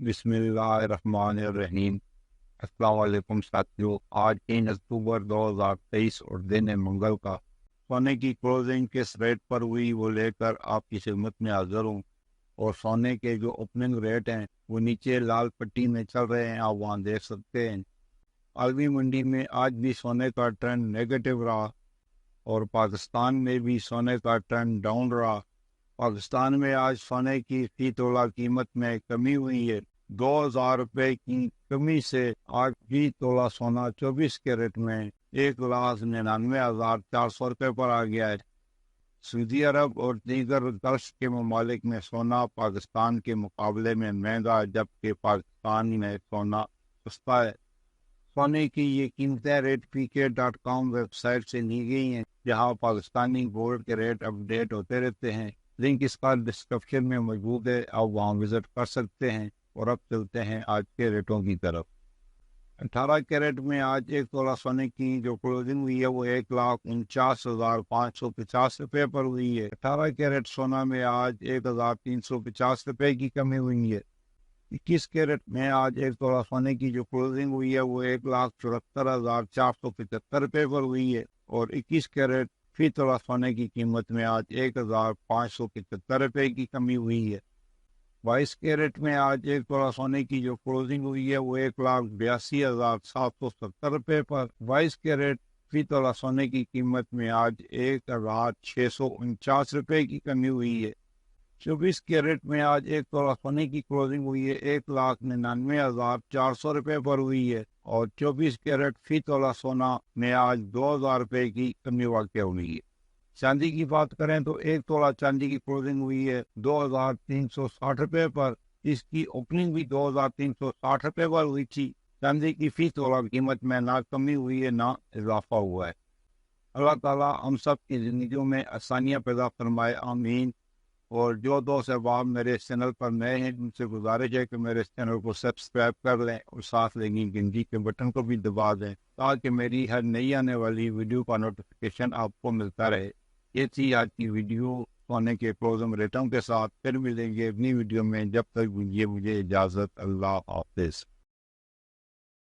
बिस्मिल्लाहिर्रहमानिर्रहीम। अस्सलाम वालेकुम साथियों। आज 3 अक्टूबर 2023 और दिन है मंगल का। सोने की क्लोजिंग किस रेट पर हुई वो लेकर आपकी खिदमत में हाजिर हूँ। और सोने के जो ओपनिंग रेट हैं वो नीचे लाल पट्टी में चल रहे हैं, आप वहाँ देख सकते हैं। आलमी मंडी में आज भी सोने का ट्रेंड नेगेटिव रहा और पाकिस्तान में भी सोने का ट्रेंड डाउन रहा। पाकिस्तान में आज सोने की फी तोला कीमत में कमी हुई है। 2,000 रुपये की कमी से आज फी तोला सोना 24 कैरेट में 1,99,400 रुपये पर आ गया है। सऊदी अरब और दीगर गल्फ के ममालिक में सोना पाकिस्तान के मुकाबले में महंगा है, जबकि पाकिस्तान में सोना सस्ता है। सोने की ये कीमतें ratepk.com वेबसाइट से ली गई हैं, जहां पाकिस्तानी गोल्ड के रेट अपडेट होते रहते हैं। लिंक इसका डिस्क्रिप्शन में मौजूद है, आप वहां विजिट कर सकते हैं। और अब चलते हैं आज के रेटों की तरफ। 18 कैरेट में आज एक तोला सोने की जो क्लोजिंग हुई है वो 1,49,550 रुपये पर हुई है। 18 कैरेट सोना में आज 1,350 रुपये की कमी हुई है। 21 कैरेट में आज एक तोला सोने की जो क्लोजिंग हुई है वो 1,74,475 रुपये पर हुई है। और 21 कैरेट फी तोला सोने की कीमत में आज 1,575 रुपये की कमी हुई है। 22 कैरेट में आज एक तोला सोने की जो क्लोजिंग हुई है वो 1,82,770 रुपये पर। 22 कैरेट फी तोला सोने की कीमत में आज 1,649 रुपये की कमी हुई है। 24 कैरेट में आज एक तोला सोने की क्लोजिंग हुई है 1,99,400 रुपये पर हुई है। और 24 कैरेट फी तोला सोना में आज 2,000 रुपये की कमी वाक़ हुई है। चांदी की बात करें तो एक तोला चांदी की क्लोजिंग हुई है 2,360 रुपये पर। इसकी ओपनिंग भी 2,360 रुपये पर हुई थी। चांदी की फी तोला कीमत में ना कमी हुई है ना इजाफा हुआ है। अल्लाह ताला हम सब की ज़िंदगियों में आसानियाँ पैदा फरमाए, आमीन। और जो दोस्त अहबाब मेरे इस चैनल पर नए हैं उनसे गुजारिश है कि मेरे इस चैनल को सब्सक्राइब कर लें और साथ लगी घंटी के बटन को भी दबा दें, ताकि मेरी हर नई आने वाली वीडियो का नोटिफिकेशन आपको मिलता रहे। ये थी आज की वीडियो सोने के क्लोजिंग रेटों के साथ। फिर मिलेंगे अपनी वीडियो में, जब तक मुझे इजाज़त। अल्लाह हाफिज़।